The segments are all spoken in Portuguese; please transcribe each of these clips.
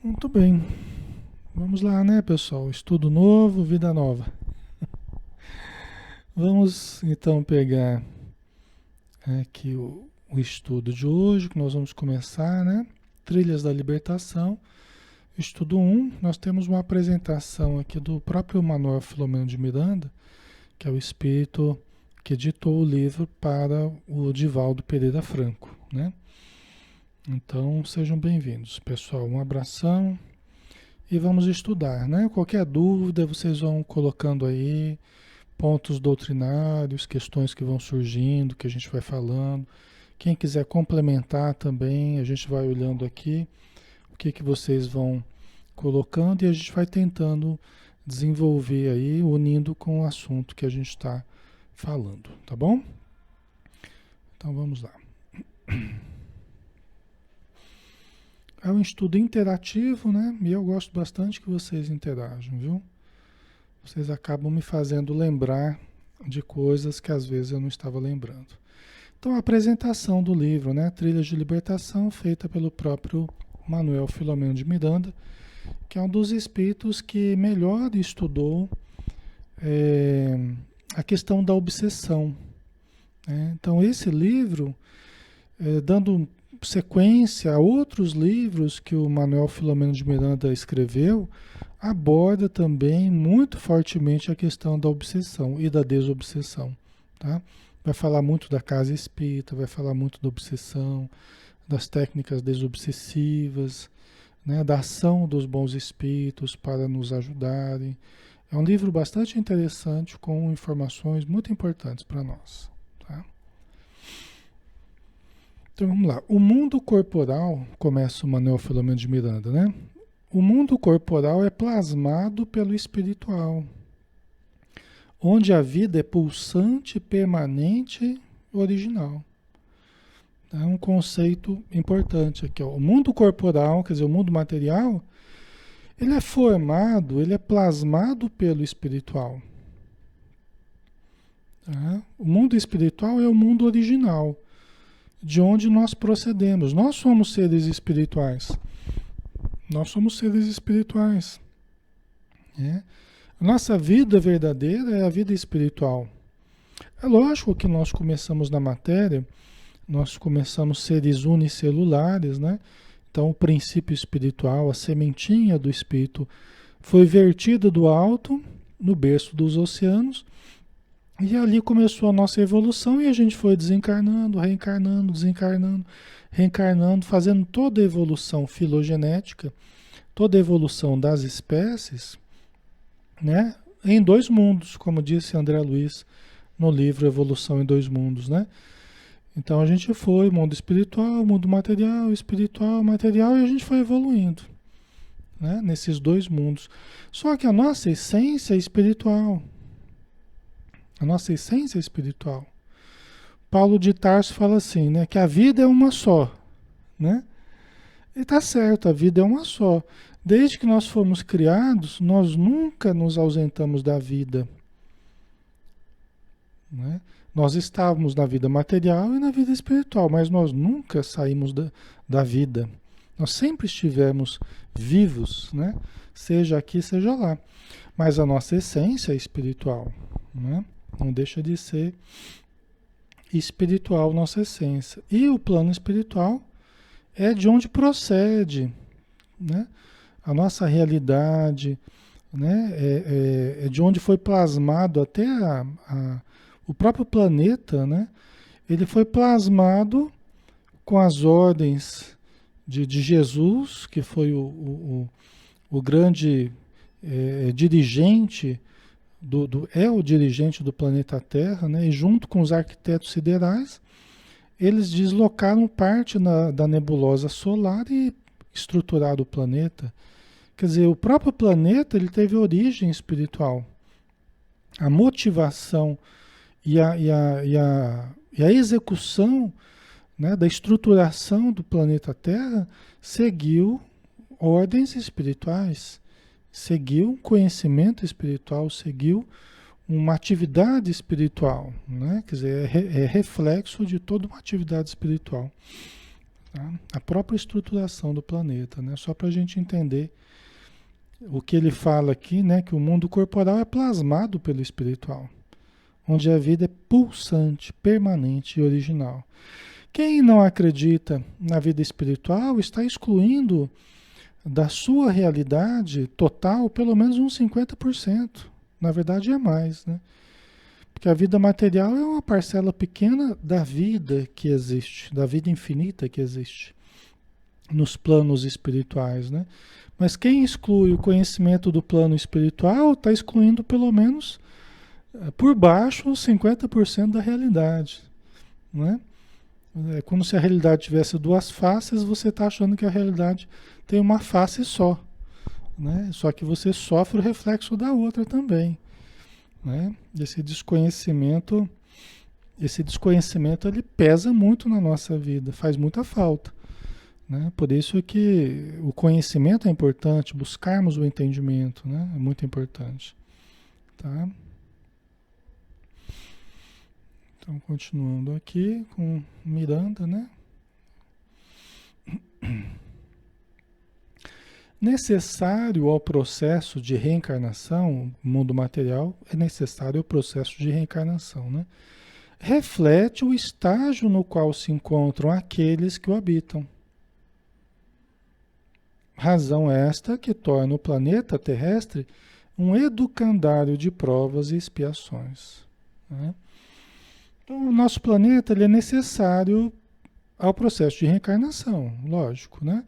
Muito bem. Vamos lá, né, pessoal? Estudo novo, vida nova. Vamos então pegar aqui o estudo de hoje, que nós vamos começar, né? Trilhas da Libertação. Estudo um. Nós temos uma apresentação aqui do próprio Manuel Filomeno de Miranda, que é o espírito que editou o livro para o Divaldo Pereira Franco, né? Então, sejam bem-vindos, pessoal. Um abração. E vamos estudar, né? Qualquer dúvida, vocês vão colocando aí pontos doutrinários, questões que vão surgindo, que a gente vai falando. Quem quiser complementar também, a gente vai olhando aqui o que vocês vão colocando e a gente vai tentando desenvolver aí, unindo com o assunto que a gente está falando, tá bom? Então vamos lá. É um estudo interativo, né? E eu gosto bastante que vocês interajam, viu? Vocês acabam me fazendo lembrar de coisas que às vezes eu não estava lembrando. Então, a apresentação do livro, né? Trilhas de Libertação, feita pelo próprio Manuel Filomeno de Miranda, que é um dos espíritos que melhor estudou a questão da obsessão, né? Então, esse livro, dando sequência a outros livros que o Manuel Filomeno de Miranda escreveu, aborda também muito fortemente a questão da obsessão e da desobsessão, tá? Vai falar muito da casa espírita, vai falar muito da obsessão, das técnicas desobsessivas, né, da ação dos bons espíritos para nos ajudarem. É um livro bastante interessante com informações muito importantes para nós, tá? Então vamos lá. O mundo corporal, começa o Manuel Filomeno de Miranda, né? O mundo corporal é plasmado pelo espiritual, onde a vida é pulsante, permanente, original. É um conceito importante aqui, ó. O mundo corporal, quer dizer, o mundo material, ele é formado, ele é plasmado pelo espiritual. Tá? O mundo espiritual é o mundo original, de onde nós procedemos. Nós somos seres espirituais. Nós somos seres espirituais. Né? Nossa vida verdadeira é a vida espiritual. É lógico que nós começamos na matéria, nós começamos seres unicelulares, né? Então o princípio espiritual, a sementinha do espírito, foi vertida do alto, no berço dos oceanos, e ali começou a nossa evolução e a gente foi desencarnando, reencarnando, desencarnando, reencarnando, fazendo toda a evolução filogenética, toda a evolução das espécies, né? Em dois mundos, como disse André Luiz no livro Evolução em Dois Mundos, né? Então a gente foi mundo espiritual, mundo material, espiritual, material, e a gente foi evoluindo, né? Nesses dois mundos. Só que a nossa essência é espiritual. A nossa essência é espiritual. Paulo de Tarso fala assim, né? Que a vida é uma só, né? E tá certo, a vida é uma só. Desde que nós fomos criados, nós nunca nos ausentamos da vida, né? Nós estávamos na vida material e na vida espiritual, mas nós nunca saímos da vida. Nós sempre estivemos vivos, né? Seja aqui, seja lá. Mas a nossa essência é espiritual, né? Não deixa de ser espiritual nossa essência. E o plano espiritual é de onde procede, né? A nossa realidade, né? É de onde foi plasmado até o próprio planeta, né? Ele foi plasmado com as ordens de Jesus, que foi o grande dirigente, é o dirigente do planeta Terra, né? E junto com os arquitetos siderais, eles deslocaram parte da nebulosa solar e estruturaram o planeta. Quer dizer, o próprio planeta ele teve origem espiritual. A motivação e a execução, né, da estruturação do planeta Terra seguiu ordens espirituais, seguiu conhecimento espiritual, seguiu uma atividade espiritual, né? Quer dizer, é reflexo de toda uma atividade espiritual. tá? A própria estruturação do planeta, né? Só para a gente entender o que ele fala aqui, né? Que o mundo corporal é plasmado pelo espiritual, onde a vida é pulsante, permanente e original. Quem não acredita na vida espiritual está excluindo da sua realidade total pelo menos uns 50%. Na verdade é mais, né? Porque a vida material é uma parcela pequena da vida que existe, da vida infinita que existe nos planos espirituais, né? Mas quem exclui o conhecimento do plano espiritual está excluindo pelo menos por baixo 50% da realidade, né? É como se a realidade tivesse duas faces, você está achando que a realidade tem uma face só, né? Só que você sofre o reflexo da outra também, né? Esse desconhecimento ele pesa muito na nossa vida, faz muita falta, né? Por isso que o conhecimento é importante, buscarmos o entendimento, né? É muito importante, tá? Então, continuando aqui com Miranda, né? Necessário ao processo de reencarnação, mundo material, é necessário o processo de reencarnação, né? Reflete o estágio no qual se encontram aqueles que o habitam. Razão esta que torna o planeta terrestre um educandário de provas e expiações, né? Então, o nosso planeta ele é necessário ao processo de reencarnação, lógico, né?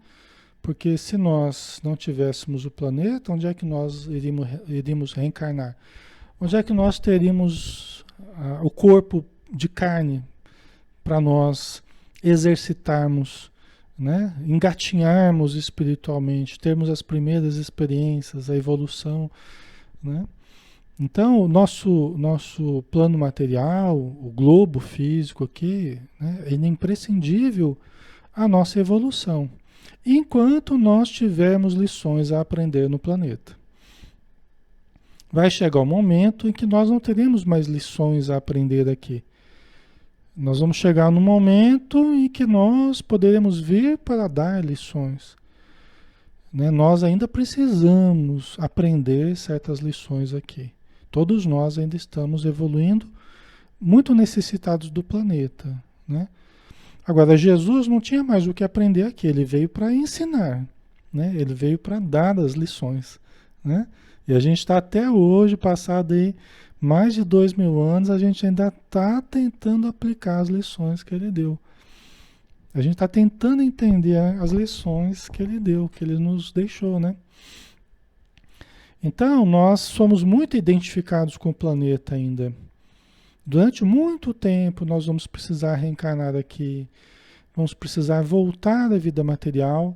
Porque se nós não tivéssemos o planeta, onde é que nós iríamos reencarnar? Onde é que nós teríamos o corpo de carne para nós exercitarmos, né? Engatinharmos espiritualmente, termos as primeiras experiências, a evolução, né? Então, o nosso plano material, o globo físico aqui, né, ele é imprescindível à nossa evolução, enquanto nós tivermos lições a aprender no planeta. Vai chegar o momento em que nós não teremos mais lições a aprender aqui. Nós vamos chegar no momento em que nós poderemos vir para dar lições, né? Nós ainda precisamos aprender certas lições aqui. Todos nós ainda estamos evoluindo, muito necessitados do planeta, né? Agora, Jesus não tinha mais o que aprender aqui, ele veio para ensinar, né? Ele veio para dar as lições, né? E a gente está até hoje, passado aí mais de 2000 anos, a gente ainda está tentando aplicar as lições que ele deu. A gente está tentando entender as lições que ele deu, que ele nos deixou, né? Então, nós somos muito identificados com o planeta ainda. Durante muito tempo, nós vamos precisar reencarnar aqui, vamos precisar voltar à vida material,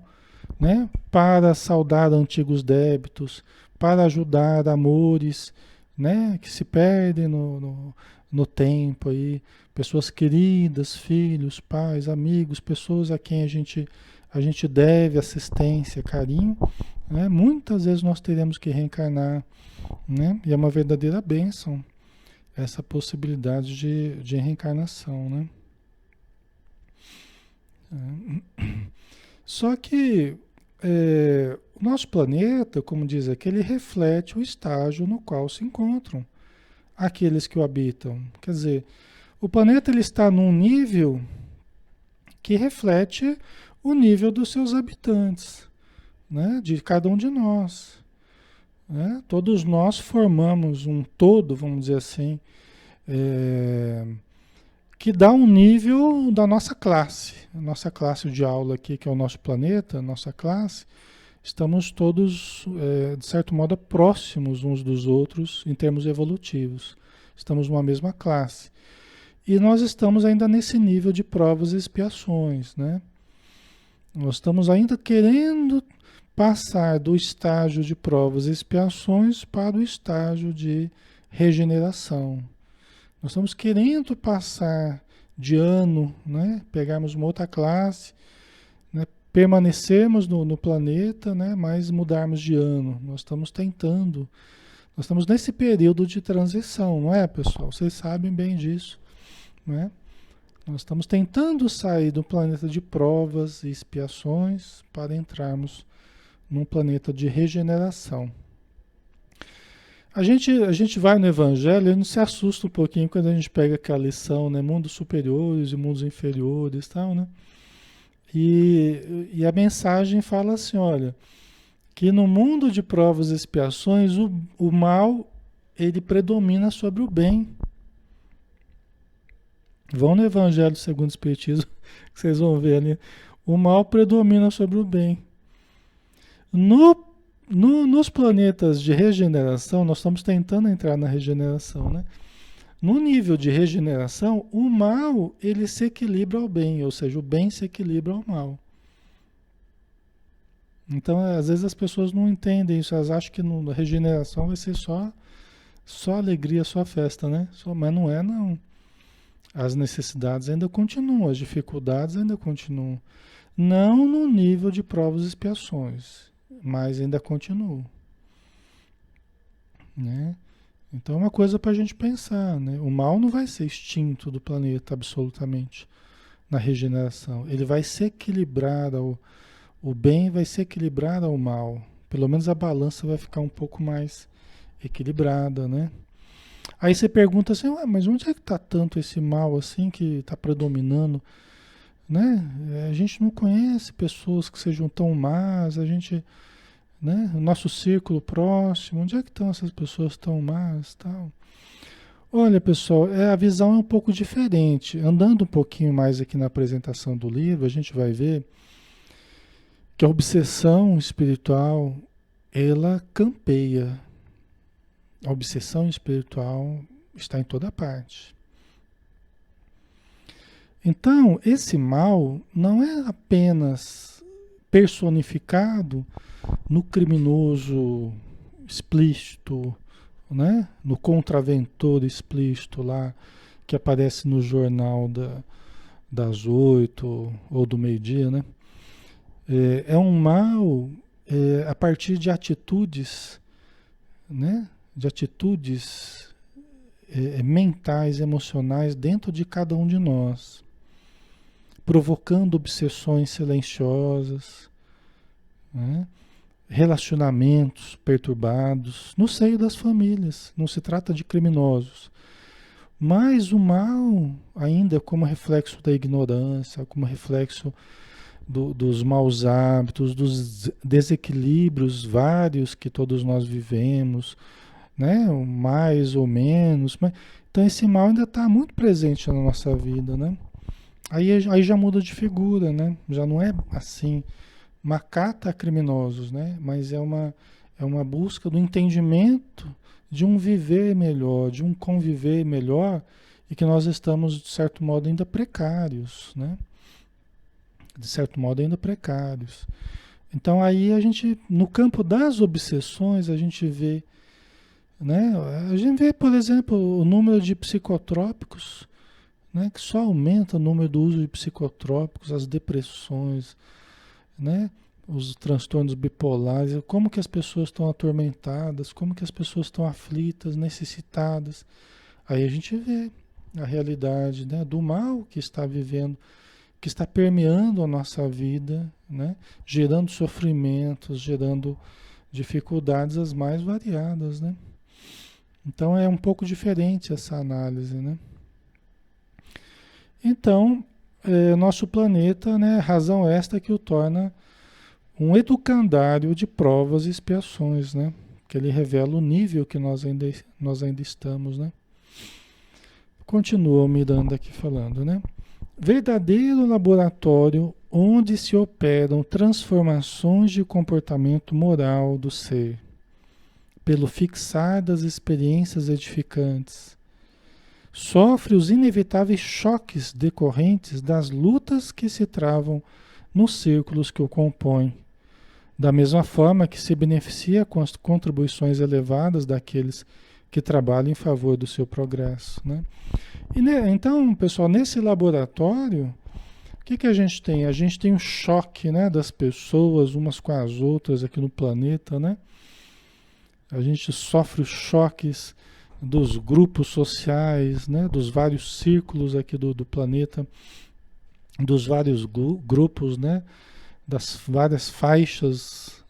né? Para saldar antigos débitos, para ajudar amores, né? Que se perdem no tempo aí, pessoas queridas, filhos, pais, amigos, pessoas a quem a gente deve assistência, carinho, né? Muitas vezes nós teremos que reencarnar, né? E é uma verdadeira bênção essa possibilidade de reencarnação, né? Só que o nosso planeta, como diz aqui, ele reflete o estágio no qual se encontram aqueles que o habitam. Quer dizer, o planeta ele está num nível que reflete o nível dos seus habitantes, né? De cada um de nós, né? Todos nós formamos um todo, vamos dizer assim, que dá um nível da nossa classe. A nossa classe de aula aqui, que é o nosso planeta, a nossa classe, estamos todos, de certo modo, próximos uns dos outros em termos evolutivos. Estamos numa mesma classe. E nós estamos ainda nesse nível de provas e expiações, né? Nós estamos ainda querendo passar do estágio de provas e expiações para o estágio de regeneração. Nós estamos querendo passar de ano, né? Pegarmos uma outra classe, né? Permanecermos no planeta, né? Mas mudarmos de ano. Nós estamos tentando, nós estamos nesse período de transição, não é, pessoal? Vocês sabem bem disso, né? Nós estamos tentando sair do planeta de provas e expiações para entrarmos num planeta de regeneração. A gente vai no Evangelho e não se assusta um pouquinho quando a gente pega aquela lição, né? Mundos superiores e mundos inferiores e tal, né? E a mensagem fala assim, olha, que no mundo de provas e expiações o mal, ele predomina sobre o bem. Vão no Evangelho segundo o Espiritismo, que vocês vão ver ali. O mal predomina sobre o bem. Nos planetas de regeneração, nós estamos tentando entrar na regeneração, né? No nível de regeneração, o mal, ele se equilibra ao bem, ou seja, o bem se equilibra ao mal. Então, às vezes as pessoas não entendem isso, elas acham que na regeneração vai ser só alegria, só festa, né? Mas não é, não. As necessidades ainda continuam, as dificuldades ainda continuam. Não no nível de provas e expiações, mas ainda continuam, né? Então é uma coisa para a gente pensar, né? O mal não vai ser extinto do planeta absolutamente na regeneração. Ele vai se equilibrar, o bem vai se equilibrar ao mal. Pelo menos a balança vai ficar um pouco mais equilibrada, né? Aí você pergunta assim, ué, mas onde é que está tanto esse mal assim que está predominando, né? A gente não conhece pessoas que sejam tão más, a gente, né? O nosso círculo próximo, onde é que estão essas pessoas tão más, tal? Olha, pessoal, a visão é um pouco diferente. Andando um pouquinho mais aqui na apresentação do livro, a gente vai ver que a obsessão espiritual, ela campeia. A obsessão espiritual está em toda parte. Então, esse mal não é apenas personificado no criminoso explícito, né? No contraventor explícito lá, que aparece no jornal das 8 ou do meio-dia, né? É um mal a partir de atitudes, né? De atitudes mentais, emocionais dentro de cada um de nós, provocando obsessões silenciosas, né? Relacionamentos perturbados no seio das famílias. Não se trata de criminosos, mas o mal ainda como reflexo da ignorância, como reflexo dos maus hábitos, dos desequilíbrios vários que todos nós vivemos, né? Mais ou menos. Então esse mal ainda está muito presente na nossa vida, né? Aí já muda de figura, né? Já não é assim, macata criminosos, né? Mas é uma busca do entendimento de um viver melhor, de um conviver melhor, e que nós estamos, de certo modo, ainda precários, né? De certo modo, ainda precários. Então aí a gente, no campo das obsessões, a gente vê, né? A gente vê, por exemplo, o número de psicotrópicos, né? Que só aumenta o número do uso de psicotrópicos, as depressões, né? Os transtornos bipolares, como que as pessoas estão atormentadas, como que as pessoas estão aflitas, necessitadas. Aí a gente vê a realidade, né? Do mal que está vivendo, que está permeando a nossa vida, né? Gerando sofrimentos, gerando dificuldades as mais variadas, né? Então é um pouco diferente essa análise, né? Então, nosso planeta, né, razão esta que o torna um educandário de provas e expiações, né? Que ele revela o nível que nós ainda estamos, né? Continua o Miranda aqui falando, né? Verdadeiro laboratório onde se operam transformações de comportamento moral do ser, pelo fixar das experiências edificantes. Sofre os inevitáveis choques decorrentes das lutas que se travam nos círculos que o compõem, da mesma forma que se beneficia com as contribuições elevadas daqueles que trabalham em favor do seu progresso, né? Então, pessoal, nesse laboratório, o que a gente tem? A gente tem um choque, né, das pessoas umas com as outras aqui no planeta, né? A gente sofre os choques dos grupos sociais, né, dos vários círculos aqui do planeta, dos vários grupos, né, das várias faixas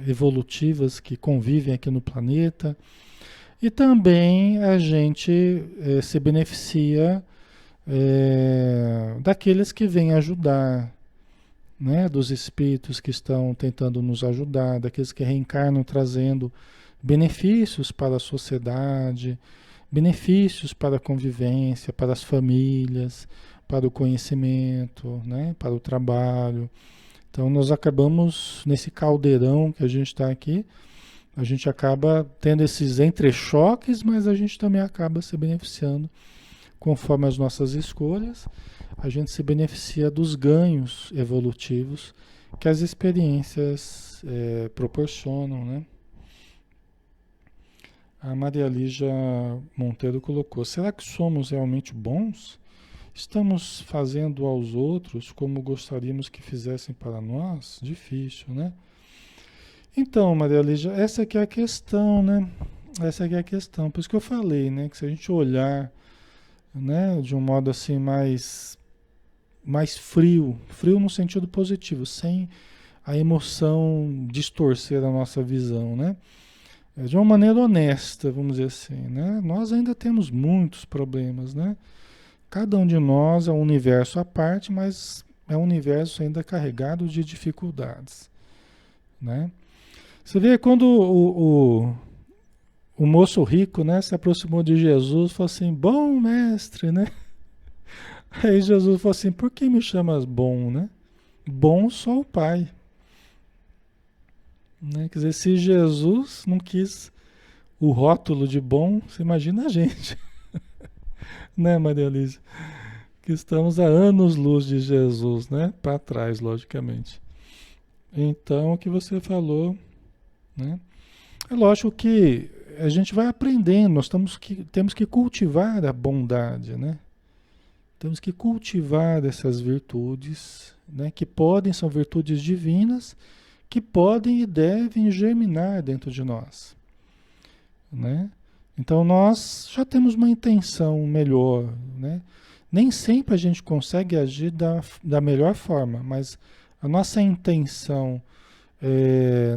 evolutivas que convivem aqui no planeta. E também a gente se beneficia daqueles que vêm ajudar, né, dos espíritos que estão tentando nos ajudar, daqueles que reencarnam trazendo benefícios para a sociedade, benefícios para a convivência, para as famílias, para o conhecimento, né, para o trabalho. Então nós acabamos, nesse caldeirão que a gente está aqui, a gente acaba tendo esses entrechoques, mas a gente também acaba se beneficiando conforme as nossas escolhas. A gente se beneficia dos ganhos evolutivos que as experiências proporcionam, né? A Maria Lígia Monteiro colocou: será que somos realmente bons? Estamos fazendo aos outros como gostaríamos que fizessem para nós? Difícil, né? Então, Maria Lígia, essa aqui é a questão, né? Essa aqui é a questão. Por isso que eu falei, né? Que se a gente olhar, né, de um modo assim mais frio, frio no sentido positivo, sem a emoção distorcer a nossa visão, né? De uma maneira honesta, vamos dizer assim, né? Nós ainda temos muitos problemas, né? Cada um de nós é um universo à parte, mas é um universo ainda carregado de dificuldades, né? Você vê quando o moço rico, né, se aproximou de Jesus, falou assim: bom mestre, né? Aí Jesus falou assim: por que me chamas bom, né? Bom só o Pai. Né? Quer dizer, se Jesus não quis o rótulo de bom, você imagina a gente. Né, Maria Lígia? Que estamos há anos-luz de Jesus, né? Para trás, logicamente. Então, o que você falou, né? É lógico que a gente vai aprendendo, temos que cultivar a bondade, né? Temos que cultivar essas virtudes, né? Que são virtudes divinas, que podem e devem germinar dentro de nós, né? Então nós já temos uma intenção melhor, né? Nem sempre a gente consegue agir da melhor forma, mas a nossa intenção,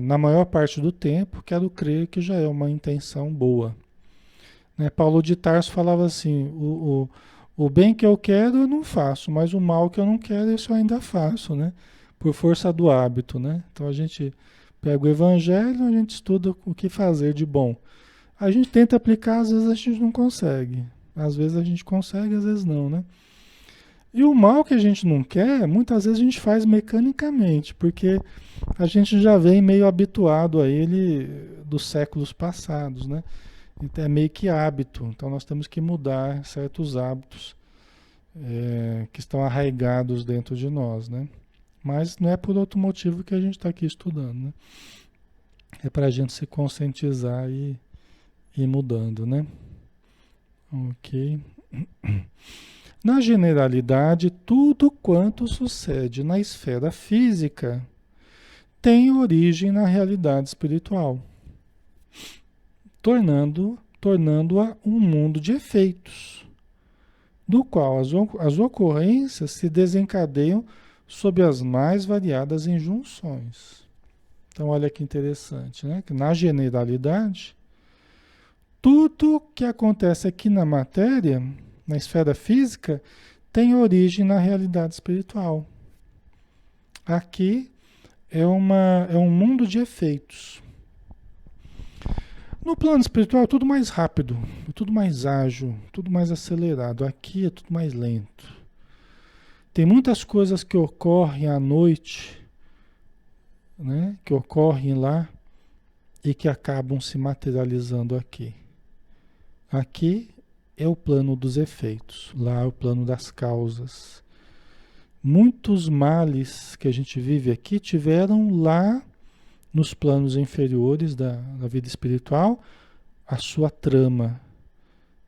na maior parte do tempo, quero crer que já é uma intenção boa. Né? Paulo de Tarso falava assim: o bem que eu quero eu não faço, mas o mal que eu não quero, isso eu ainda faço, né? Por força do hábito, né? Então a gente pega o evangelho, a gente estuda o que fazer de bom. A gente tenta aplicar, às vezes a gente não consegue. Às vezes a gente consegue, às vezes não, né? E o mal que a gente não quer, muitas vezes a gente faz mecanicamente, porque a gente já vem meio habituado a ele dos séculos passados, né? Então é meio que hábito. Então nós temos que mudar certos hábitos que estão arraigados dentro de nós, né? Mas não é por outro motivo que a gente está aqui estudando, né? É para a gente se conscientizar e ir mudando, né? Ok. Na generalidade, tudo quanto sucede na esfera física tem origem na realidade espiritual, tornando-a um mundo de efeitos, do qual as ocorrências se desencadeiam sob as mais variadas injunções. Então, olha que interessante, né? Que na generalidade, tudo que acontece aqui na matéria, na esfera física, tem origem na realidade espiritual. Aqui é um mundo de efeitos. No plano espiritual é tudo mais rápido, é tudo mais ágil, tudo mais acelerado. Aqui é tudo mais lento. Tem muitas coisas que ocorrem à noite, né, que ocorrem lá e que acabam se materializando aqui. Aqui é o plano dos efeitos, lá é o plano das causas. Muitos males que a gente vive aqui tiveram lá nos planos inferiores da vida espiritual a sua trama,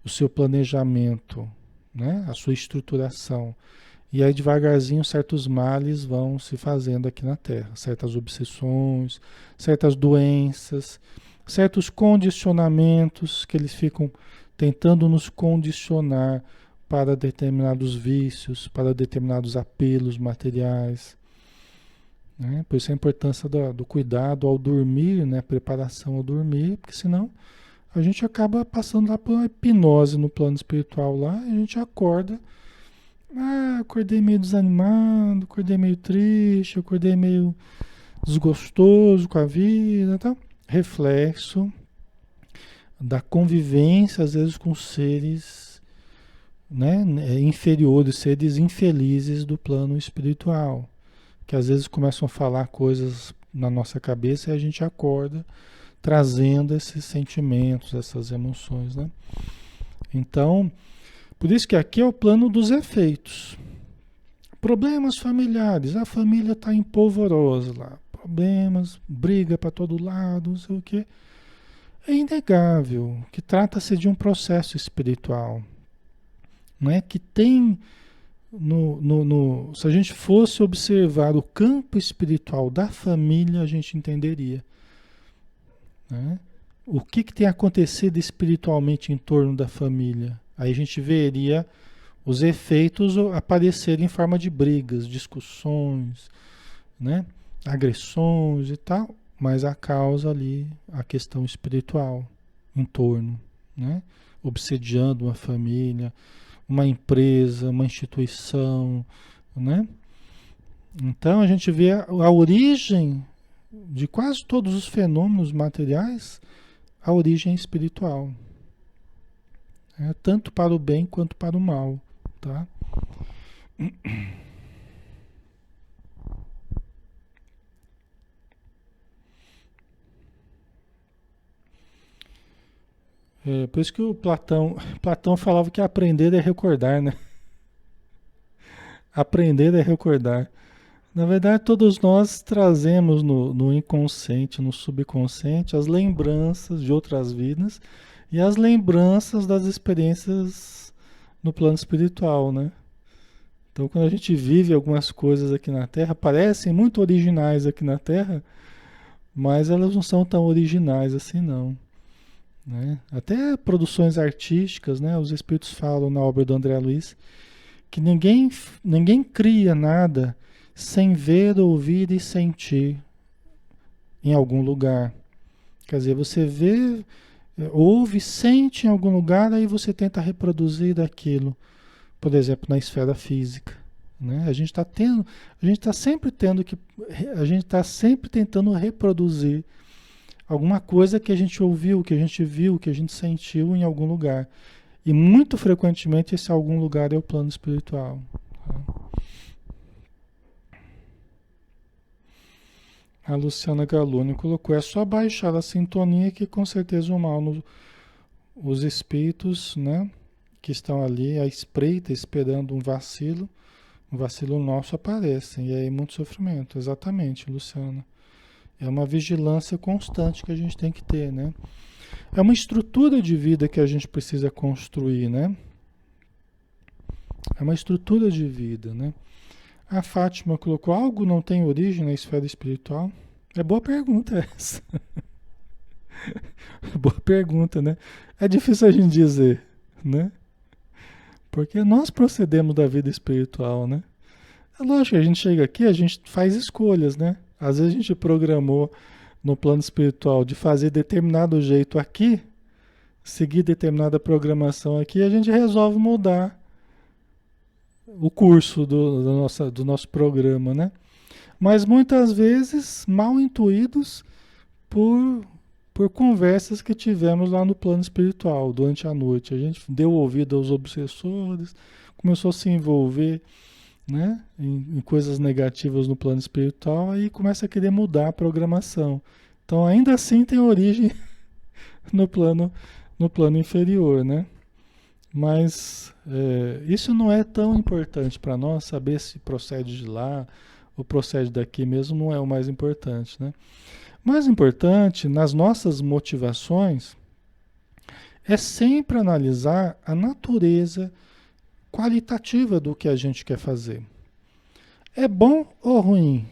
o seu planejamento, né, a sua estruturação. E aí devagarzinho certos males vão se fazendo aqui na Terra, certas obsessões, certas doenças, certos condicionamentos que eles ficam tentando nos condicionar para determinados vícios, para determinados apelos materiais, né? Por isso a importância do cuidado ao dormir, né? Preparação ao dormir, porque senão a gente acaba passando lá por uma hipnose no plano espiritual lá, e a gente acorda, acordei meio desanimado, acordei meio triste, acordei meio desgostoso com a vida, tá? Reflexo da convivência, às vezes, com seres, né, inferiores, seres infelizes do plano espiritual, que às vezes começam a falar coisas na nossa cabeça e a gente acorda trazendo esses sentimentos, essas emoções, né? Então, por isso que aqui é o plano dos efeitos. Problemas familiares, a família está em polvorosa lá, problemas, briga para todo lado, não sei o quê. É inegável que trata-se de um processo espiritual, não é? Que tem, se a gente fosse observar o campo espiritual da família, a gente entenderia, né? O que tem acontecido espiritualmente em torno da família. Aí a gente veria os efeitos aparecerem em forma de brigas, discussões, né? Agressões e tal, mas a causa ali, a questão espiritual em torno, né? Obsediando uma família, uma empresa, uma instituição, né? Então a gente vê a origem de quase todos os fenômenos materiais, a origem espiritual, né? Tanto para o bem quanto para o mal, tá? Por isso que o Platão falava que aprender é recordar, né? Aprender é recordar. Na verdade, todos nós trazemos no inconsciente, no subconsciente, as lembranças de outras vidas e as lembranças das experiências no plano espiritual, né? Então, quando a gente vive algumas coisas aqui na Terra, parecem muito originais aqui na Terra, mas elas não são tão originais assim, não, né? Até produções artísticas, né? Os espíritos falam na obra do André Luiz que ninguém cria nada sem ver, ouvir e sentir em algum lugar. Quer dizer, você vê, ouve, sente em algum lugar, aí você tenta reproduzir daquilo. Por exemplo, na esfera física, né? A gente está sempre tendo que, a gente está sempre tentando reproduzir alguma coisa que a gente ouviu, que a gente viu, que a gente sentiu em algum lugar. E muito frequentemente esse algum lugar é o plano espiritual. Tá? A Luciana Galoni colocou, é só baixar a sintonia que com certeza o mal, os espíritos, né, que estão ali à espreita, esperando um vacilo nosso aparecem, e aí muito sofrimento. Exatamente, Luciana. É uma vigilância constante que a gente tem que ter, né? É uma estrutura de vida que a gente precisa construir, né? É uma estrutura de vida, né? A Fátima colocou, algo não tem origem na esfera espiritual? É boa pergunta essa. Boa pergunta, né? É difícil a gente dizer, né? Porque nós procedemos da vida espiritual, né? É lógico que a gente chega aqui, a gente faz escolhas, né? Às vezes a gente programou no plano espiritual de fazer determinado jeito aqui, seguir determinada programação aqui, a gente resolve mudar o curso do nosso programa, né? Mas muitas vezes mal intuídos por, por conversas que tivemos lá no plano espiritual durante a noite. A gente deu ouvido aos obsessores, começou a se envolver, né, em coisas negativas no plano espiritual e começa a querer mudar a programação. Então ainda assim tem origem no plano inferior, né? Mas isso não é tão importante para nós, saber se procede de lá ou procede daqui mesmo não é o mais importante, né? O mais importante nas nossas motivações é sempre analisar a natureza qualitativa do que a gente quer fazer. É bom ou ruim?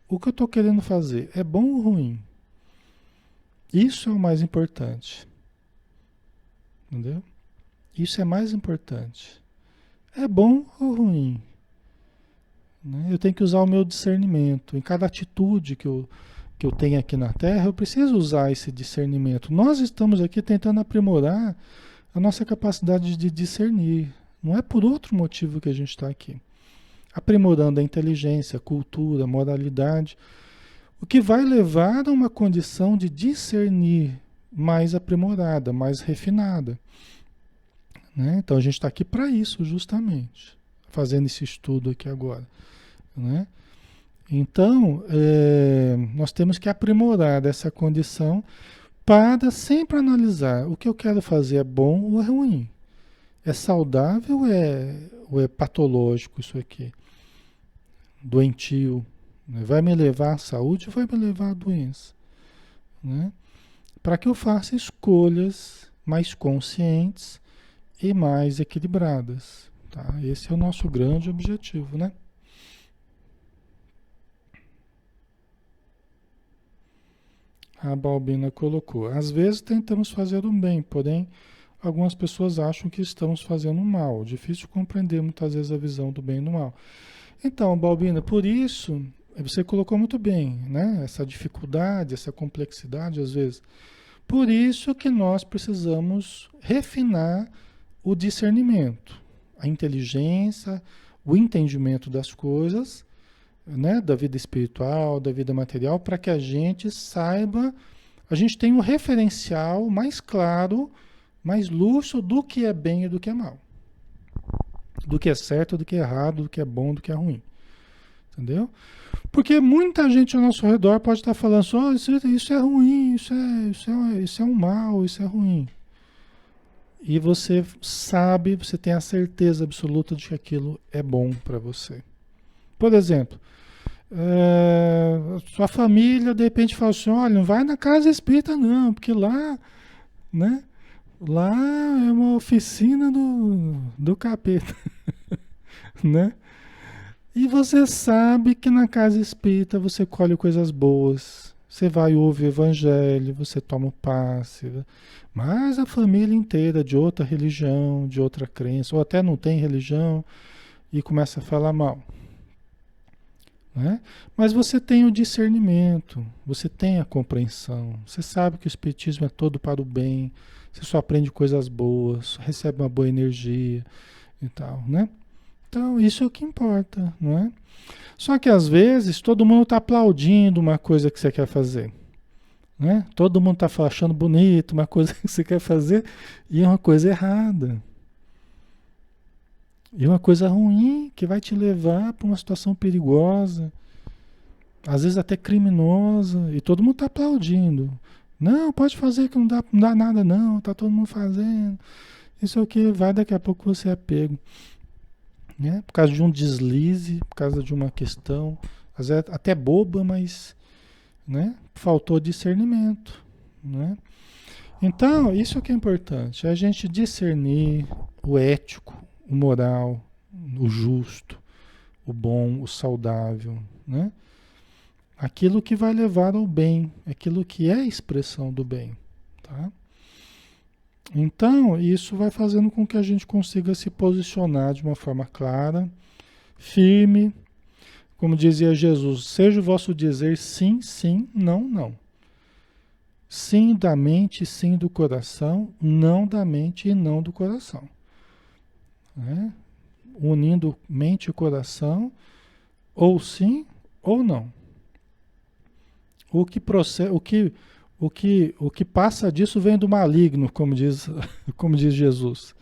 O que eu estou querendo fazer é bom ou ruim? Isso é o mais importante. Entendeu? Isso é mais importante. É bom ou ruim? Né? Eu tenho que usar o meu discernimento. Em cada atitude que eu tenho aqui na Terra, eu preciso usar esse discernimento. Nós estamos aqui tentando aprimorar a nossa capacidade de discernir. Não é por outro motivo que a gente está aqui. Aprimorando a inteligência, a cultura, a moralidade, o que vai levar a uma condição de discernir mais aprimorada, mais refinada. Né? Então a gente está aqui para isso, justamente, fazendo esse estudo aqui agora. Né? Então, nós temos que aprimorar essa condição para sempre analisar o que eu quero fazer é bom ou é ruim. É saudável ou é patológico isso aqui? Doentio. Né? Vai me levar à saúde ou vai me levar à doença? Né? Para que eu faça escolhas mais conscientes e mais equilibradas. Tá? Esse é o nosso grande objetivo, né? A Balbina colocou. Às vezes tentamos fazer o bem, porém algumas pessoas acham que estamos fazendo mal. Difícil compreender muitas vezes a visão do bem e do mal. Então, Balbina, por isso, você colocou muito bem, né? Essa dificuldade, essa complexidade às vezes. Por isso que nós precisamos refinar o discernimento, a inteligência, o entendimento das coisas, né, da vida espiritual, da vida material, para que a gente saiba, a gente tenha um referencial mais claro, mais lúcido do que é bem e do que é mal. Do que é certo, do que é errado, do que é bom, do que é ruim. Entendeu? Porque muita gente ao nosso redor pode estar falando só, isso é ruim, isso é um mal, isso é ruim. E você sabe, você tem a certeza absoluta de que aquilo é bom para você. Por exemplo, sua família de repente fala assim, olha, não vai na casa espírita não, porque lá, né? Lá é uma oficina do capeta, né? E você sabe que na casa espírita você colhe coisas boas. Você vai ouvir o evangelho, você toma o passe. Mas a família inteira de outra religião, de outra crença, ou até não tem religião, e começa a falar mal. Né? Mas você tem o discernimento, você tem a compreensão, você sabe que o espiritismo é todo para o bem, você só aprende coisas boas, recebe uma boa energia e tal, né? Então, isso é o que importa, não é? Só que às vezes todo mundo está aplaudindo uma coisa que você quer fazer, né? Todo mundo está achando bonito uma coisa que você quer fazer e é uma coisa errada. E uma coisa ruim que vai te levar para uma situação perigosa, às vezes até criminosa, e todo mundo está aplaudindo. Não, pode fazer que não dá nada não, tá todo mundo fazendo. Isso é o que vai, daqui a pouco você é pego. Né? Por causa de um deslize, por causa de uma questão, às vezes até boba, mas, né? Faltou discernimento. Né? Então, isso é que é importante, é a gente discernir o ético, o moral, o justo, o bom, o saudável, né? Aquilo que vai levar ao bem, aquilo que é a expressão do bem, tá? Então, isso vai fazendo com que a gente consiga se posicionar de uma forma clara, firme, como dizia Jesus, seja o vosso dizer sim, sim, não, não. Sim da mente, sim do coração, não da mente e não do coração. Né? Unindo mente e coração, ou sim ou não. O que passa disso vem do maligno, como diz Jesus.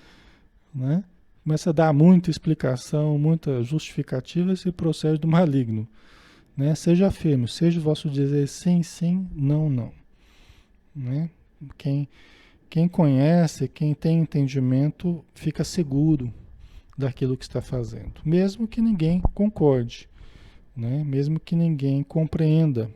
Né? Começa a dar muita explicação, muita justificativa, esse procede do maligno. Né? Seja firme, seja o vosso dizer sim, sim, não, não. Né? Quem conhece, quem tem entendimento, fica seguro daquilo que está fazendo, mesmo que ninguém concorde, né? Mesmo que ninguém compreenda.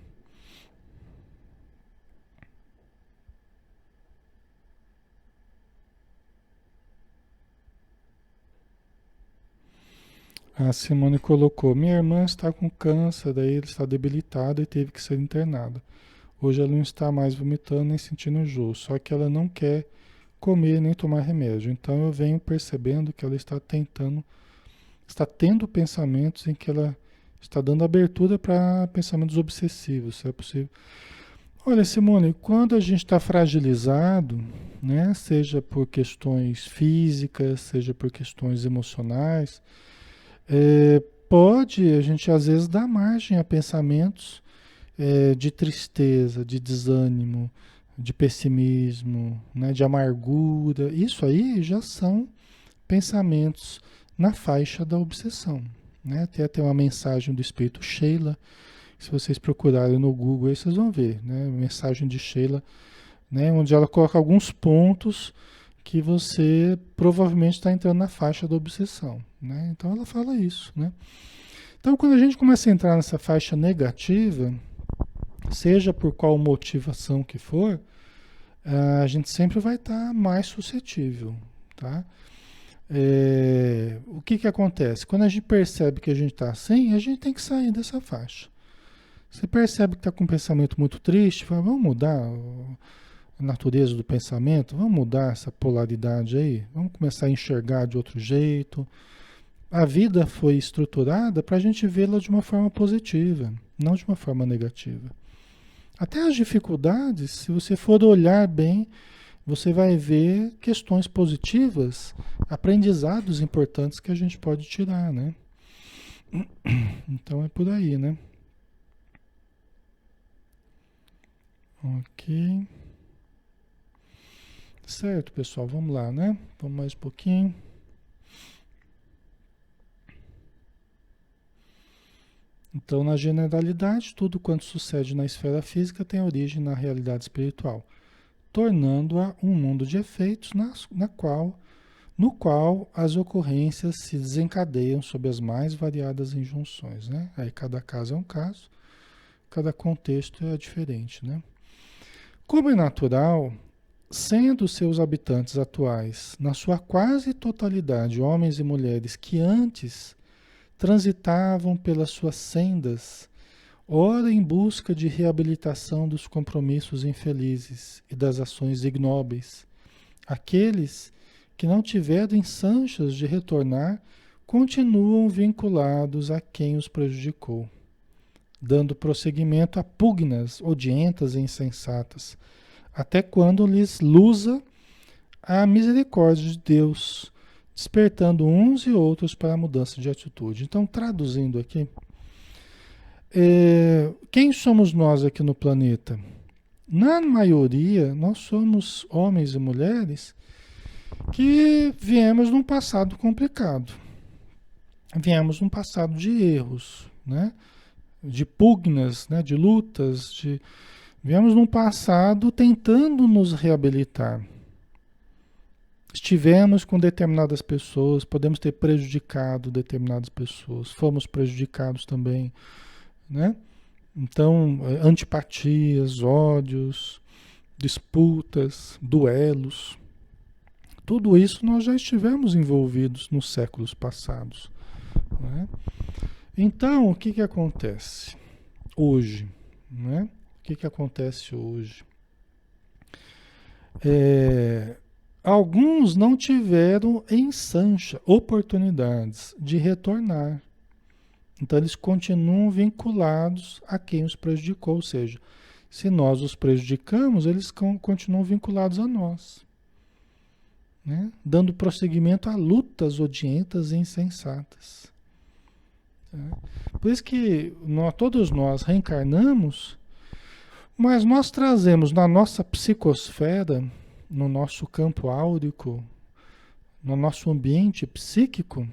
A Simone colocou, minha irmã está com câncer, daí ela está debilitada e teve que ser internada. Hoje ela não está mais vomitando nem sentindo enjoo, só que ela não quer comer nem tomar remédio. Então eu venho percebendo que ela está tendo pensamentos em que ela está dando abertura para pensamentos obsessivos, se é possível. Olha, Simone, quando a gente está fragilizado, né, seja por questões físicas, seja por questões emocionais, pode a gente às vezes dar margem a pensamentos de tristeza, de desânimo, de pessimismo, né, de amargura. Isso aí já são pensamentos na faixa da obsessão. Né? Tem uma mensagem do espírito Sheila. Se vocês procurarem no Google, aí vocês vão ver, né? Mensagem de Sheila, né? Onde ela coloca alguns pontos que você provavelmente está entrando na faixa da obsessão, né? Então ela fala isso, né? Então quando a gente começa a entrar nessa faixa negativa, seja por qual motivação que for, a gente sempre vai estar mais suscetível, tá? O que que acontece? Quando a gente percebe que a gente está assim, a gente tem que sair dessa faixa. Você percebe que está com um pensamento muito triste, fala, vamos mudar a natureza do pensamento, vamos mudar essa polaridade aí, vamos começar a enxergar de outro jeito. A vida foi estruturada para a gente vê-la de uma forma positiva, não de uma forma negativa. Até as dificuldades, se você for olhar bem, você vai ver questões positivas, aprendizados importantes que a gente pode tirar, né? Então é por aí, né? Ok. Certo, pessoal, vamos lá, né? Vamos mais um pouquinho. Então, na generalidade, tudo quanto sucede na esfera física tem origem na realidade espiritual, tornando-a um mundo de efeitos no qual as ocorrências se desencadeiam sob as mais variadas injunções, né? Aí cada caso é um caso, cada contexto é diferente, né? Como é natural, sendo seus habitantes atuais, na sua quase totalidade, homens e mulheres que antes transitavam pelas suas sendas, ora em busca de reabilitação dos compromissos infelizes e das ações ignóbeis, aqueles que não tiveram ensanchas de retornar continuam vinculados a quem os prejudicou, dando prosseguimento a pugnas odientas e insensatas, até quando lhes luza a misericórdia de Deus, despertando uns e outros para a mudança de atitude. Então, traduzindo aqui, quem somos nós aqui no planeta? Na maioria, nós somos homens e mulheres que viemos num passado complicado. Viemos num passado de erros, né? De pugnas, né? De lutas, viemos num passado tentando nos reabilitar. Estivemos com determinadas pessoas, podemos ter prejudicado determinadas pessoas, fomos prejudicados também, né? Então, antipatias, ódios, disputas, duelos, tudo isso nós já estivemos envolvidos nos séculos passados, né? Então, o que que acontece hoje, né? O que que acontece hoje? Alguns não tiveram em Sancha oportunidades de retornar. Então eles continuam vinculados a quem os prejudicou, ou seja, se nós os prejudicamos, eles continuam vinculados a nós, né? Dando prosseguimento a lutas odientas e insensatas. Tá? Por isso que todos nós reencarnamos, mas nós trazemos na nossa psicosfera, no nosso campo áurico, no nosso ambiente psíquico,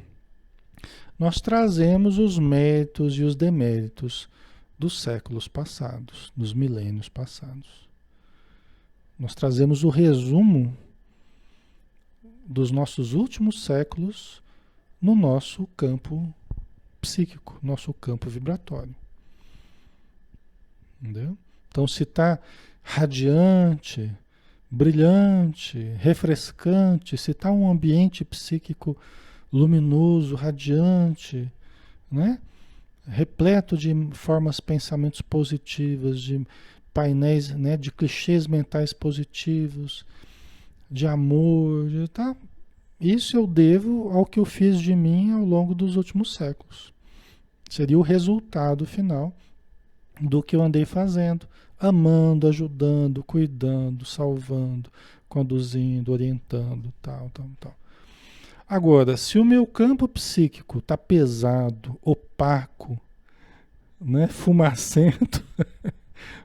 nós trazemos os méritos e os deméritos dos séculos passados, dos milênios passados. Nós trazemos o resumo dos nossos últimos séculos no nosso campo psíquico, nosso campo vibratório. Entendeu? Então, se está radiante, brilhante, refrescante, se está um ambiente psíquico luminoso, radiante, né? Repleto de formas, pensamentos positivas, de painéis, né? De clichês mentais positivos, de amor, tá? Isso eu devo ao que eu fiz de mim ao longo dos últimos séculos. Seria o resultado final do que eu andei fazendo, amando, ajudando, cuidando, salvando, conduzindo, orientando, tal, tal, tal. Agora, se o meu campo psíquico está pesado, opaco, né, fumacento,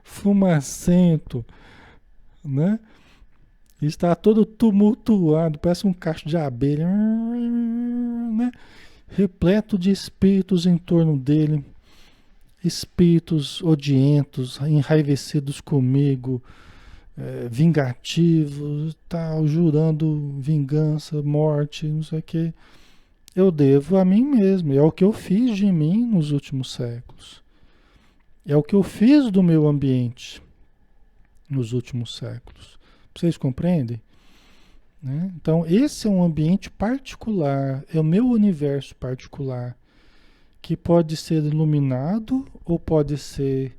fumacento, né, está todo tumultuado, parece um cacho de abelha, né, repleto de espíritos em torno dele, espíritos odientos, enraivecidos comigo, vingativos, tal, jurando vingança, morte, não sei o que. Eu devo a mim mesmo. É o que eu fiz de mim nos últimos séculos. É o que eu fiz do meu ambiente nos últimos séculos. Vocês compreendem? Né? Então, esse é um ambiente particular, é o meu universo particular, que pode ser iluminado ou pode ser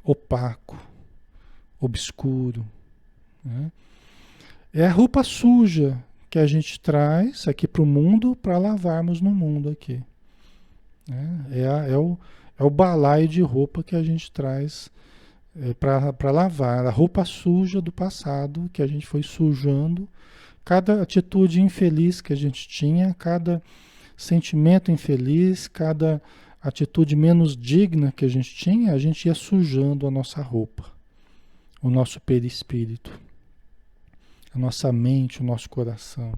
opaco, obscuro. Né? É a roupa suja que a gente traz aqui para o mundo para lavarmos no mundo aqui. Né? É o balaio de roupa que a gente traz para lavar. A roupa suja do passado que a gente foi sujando. Cada atitude infeliz que a gente tinha, cada sentimento infeliz, cada atitude menos digna que a gente ia sujando a nossa roupa, o nosso perispírito, a nossa mente, o nosso coração.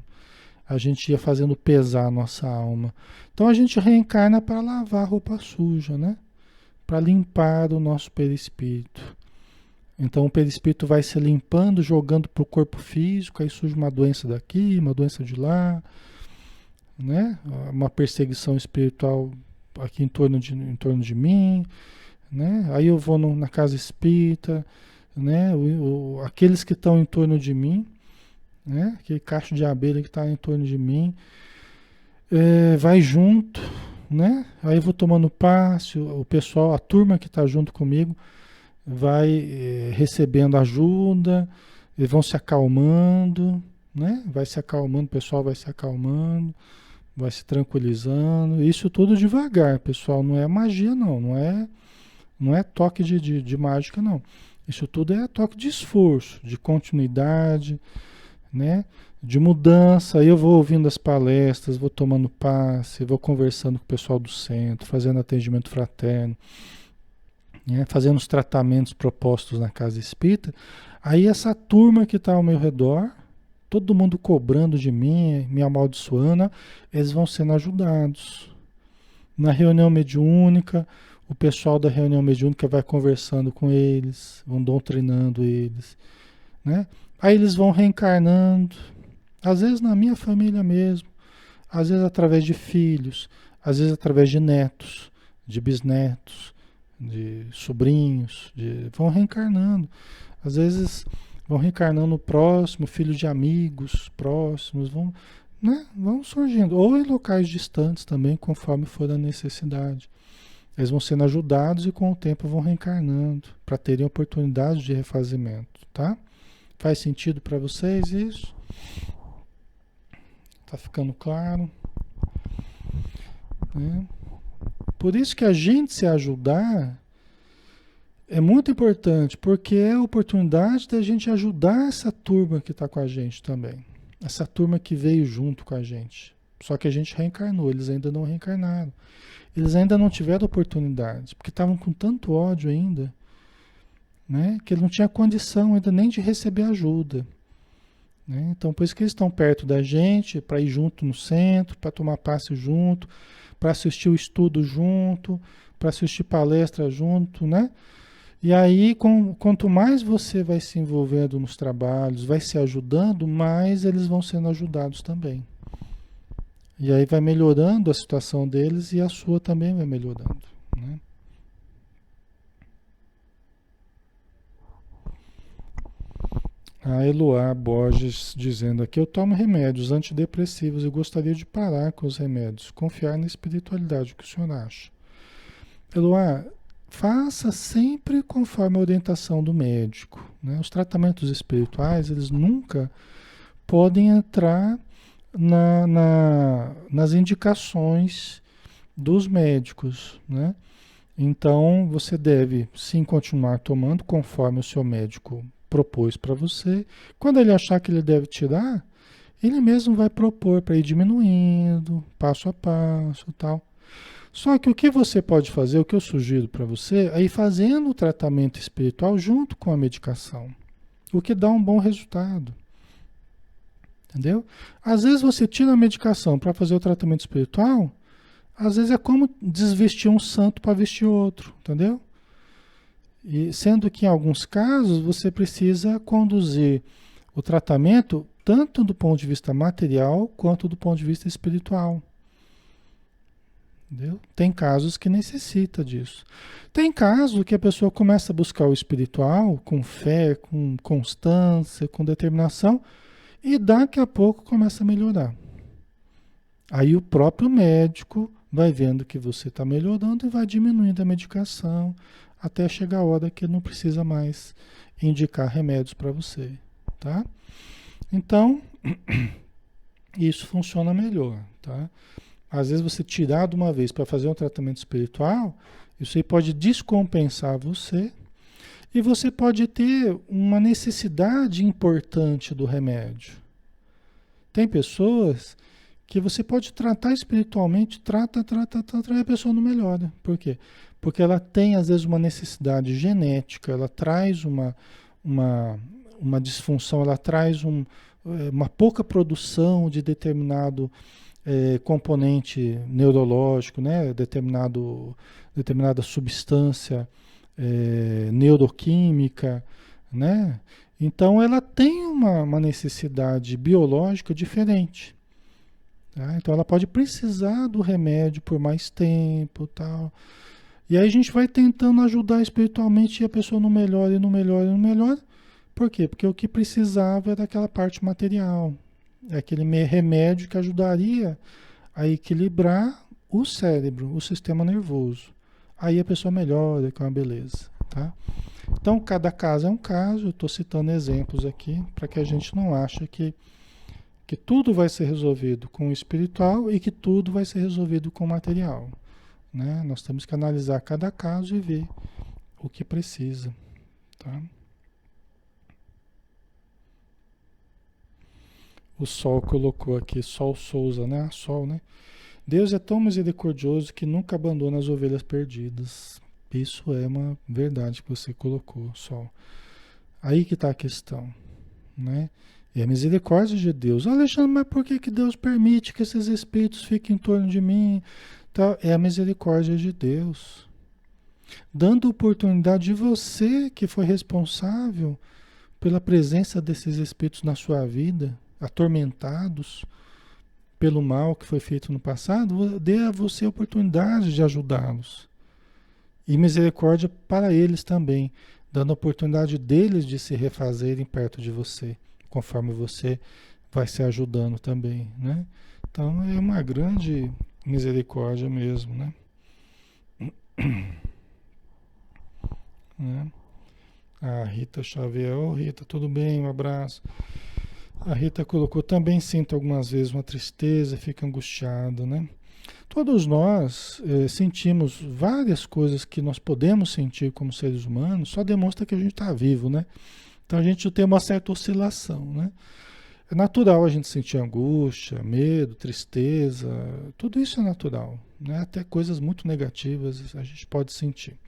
A gente ia fazendo pesar a nossa alma. Então a gente reencarna para lavar a roupa suja, né? Para limpar o nosso perispírito. Então o perispírito vai se limpando, jogando para o corpo físico, aí surge uma doença daqui, uma doença de lá, né? Uma perseguição espiritual aqui em torno de mim, né? Aí eu vou na casa espírita, né? Aqueles que estão em torno de mim, né? Aquele cacho de abelha que está em torno de mim, vai junto, né? Aí eu vou tomando passe, o pessoal, a turma que está junto comigo, vai recebendo ajuda, eles vão se acalmando, né? Vai se acalmando, o pessoal vai se acalmando, vai se tranquilizando. Isso tudo devagar, pessoal. Não é magia, não. Não é toque de mágica, não. Isso tudo é toque de esforço, de continuidade, né? De mudança. Aí eu vou ouvindo as palestras, vou tomando passe, vou conversando com o pessoal do centro, fazendo atendimento fraterno, né? Fazendo os tratamentos propostos na casa espírita. Aí essa turma que está ao meu redor, todo mundo cobrando de mim, me amaldiçoando, eles vão sendo ajudados. Na reunião mediúnica, o pessoal da reunião mediúnica vai conversando com eles, vão doutrinando eles, né? Aí eles vão reencarnando, às vezes na minha família mesmo, às vezes através de filhos, às vezes através de netos, de bisnetos, de sobrinhos, vão reencarnando. Às vezes vão reencarnando no próximo, filho de amigos próximos, né, vão surgindo. Ou em locais distantes também, conforme for a necessidade. Eles vão sendo ajudados e com o tempo vão reencarnando para terem oportunidade de refazimento, tá? Faz sentido para vocês isso? Tá ficando claro? Né? Por isso que a gente se ajudar é muito importante, porque é a oportunidade da gente ajudar essa turma que está com a gente também. Essa turma que veio junto com a gente. Só que a gente reencarnou, eles ainda não reencarnaram. Eles ainda não tiveram oportunidade, porque estavam com tanto ódio ainda, né, que ele não tinha condição ainda nem de receber ajuda. Né? Então, por isso que eles estão perto da gente, para ir junto no centro, para tomar passe junto, para assistir o estudo junto, para assistir palestra junto, né? E aí, quanto mais você vai se envolvendo nos trabalhos, vai se ajudando, mais eles vão sendo ajudados também. E aí vai melhorando a situação deles e a sua também vai melhorando, né? A Eloá Borges dizendo aqui, eu tomo remédios antidepressivos e gostaria de parar com os remédios, confiar na espiritualidade, o que o senhor acha? Eloá, faça sempre conforme a orientação do médico, né? Os tratamentos espirituais, eles nunca podem entrar nas indicações dos médicos, né? Então, você deve sim continuar tomando conforme o seu médico propôs para você. Quando ele achar que ele deve tirar, ele mesmo vai propor para ir diminuindo, passo a passo, tal. Só que o que você pode fazer, o que eu sugiro para você, é ir fazendo o tratamento espiritual junto com a medicação, o que dá um bom resultado. Entendeu? Às vezes você tira a medicação para fazer o tratamento espiritual, às vezes é como desvestir um santo para vestir outro, entendeu? E sendo que em alguns casos você precisa conduzir o tratamento tanto do ponto de vista material quanto do ponto de vista espiritual. Entendeu? Tem casos que necessita disso. Tem casos que a pessoa começa a buscar o espiritual com fé, com constância, com determinação, e daqui a pouco começa a melhorar. Aí o próprio médico vai vendo que você está melhorando e vai diminuindo a medicação até chegar a hora que não precisa mais indicar remédios para você, tá? Então, isso funciona melhor, tá? Às vezes você tirar de uma vez para fazer um tratamento espiritual, isso aí pode descompensar você e você pode ter uma necessidade importante do remédio. Tem pessoas que você pode tratar espiritualmente, trata, e a pessoa não melhora. Por quê? Porque ela tem, às vezes, uma necessidade genética, ela traz uma disfunção, ela traz uma pouca produção de determinado componente neurológico, né? Determinada substância neuroquímica, né? Então, ela tem uma necessidade biológica diferente. Tá? Então ela pode precisar do remédio por mais tempo, tal. E aí a gente vai tentando ajudar espiritualmente e a pessoa não melhora, e não melhora, e não melhora. Por quê? Porque o que precisava era daquela parte material. É aquele remédio que ajudaria a equilibrar o cérebro, o sistema nervoso. Aí a pessoa melhora com a beleza, tá? Então cada caso é um caso, eu estou citando exemplos aqui para que a gente não ache que tudo vai ser resolvido com o espiritual e que tudo vai ser resolvido com o material, né? Nós temos que analisar cada caso e ver o que precisa, tá? O Sol colocou aqui, Sol Souza, né? Sol, né? Deus é tão misericordioso que nunca abandona as ovelhas perdidas. Isso é uma verdade que você colocou, Sol. Aí que está a questão, né? E a misericórdia de Deus. Alexandre, mas por que Deus permite que esses espíritos fiquem em torno de mim? Tá? É a misericórdia de Deus. Dando oportunidade de você, que foi responsável pela presença desses espíritos na sua vida, atormentados pelo mal que foi feito no passado, dê a você a oportunidade de ajudá-los. E misericórdia para eles também, dando a oportunidade deles de se refazerem perto de você, conforme você vai se ajudando também, né? Então é uma grande misericórdia mesmo, né? Né? A Rita Xavier, ô Rita, tudo bem? Um abraço. A Rita colocou, também sinto algumas vezes uma tristeza, fica angustiado, né? Todos nós sentimos várias coisas que nós podemos sentir como seres humanos, só demonstra que a gente está vivo, né? Então a gente tem uma certa oscilação, né? É natural a gente sentir angústia, medo, tristeza, tudo isso é natural, né? Até coisas muito negativas a gente pode sentir.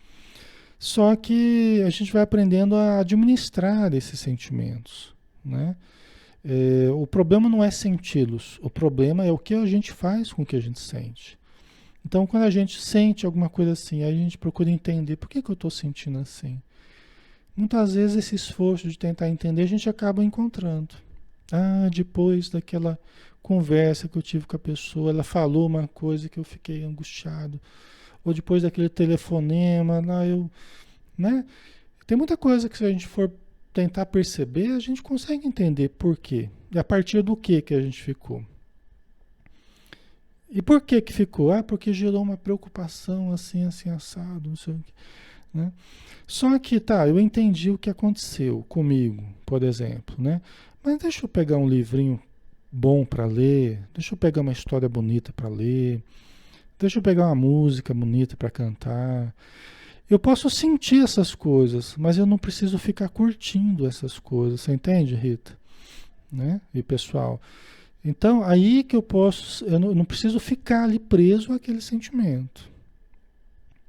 Só que a gente vai aprendendo a administrar esses sentimentos, né? O problema não é senti-los, o problema é o que a gente faz com o que a gente sente. Então, quando a gente sente alguma coisa assim, aí a gente procura entender por que eu estou sentindo assim. Muitas vezes esse esforço de tentar entender a gente acaba encontrando. Ah, depois daquela conversa que eu tive com a pessoa, ela falou uma coisa que eu fiquei angustiado. Ou depois daquele telefonema, lá eu, né? Tem muita coisa que se a gente for tentar perceber, a gente consegue entender por quê. E a partir do que a gente ficou. E por que ficou? Ah, porque gerou uma preocupação assim, assim, assado, não sei o quê. né? Só que, tá, eu entendi o que aconteceu comigo, por exemplo, né? Mas deixa eu pegar um livrinho bom para ler, deixa eu pegar uma história bonita para ler, deixa eu pegar uma música bonita para cantar. Eu posso sentir essas coisas, mas eu não preciso ficar curtindo essas coisas, você entende, Rita? Né? E pessoal, então aí que eu posso, eu não preciso ficar ali preso àquele sentimento,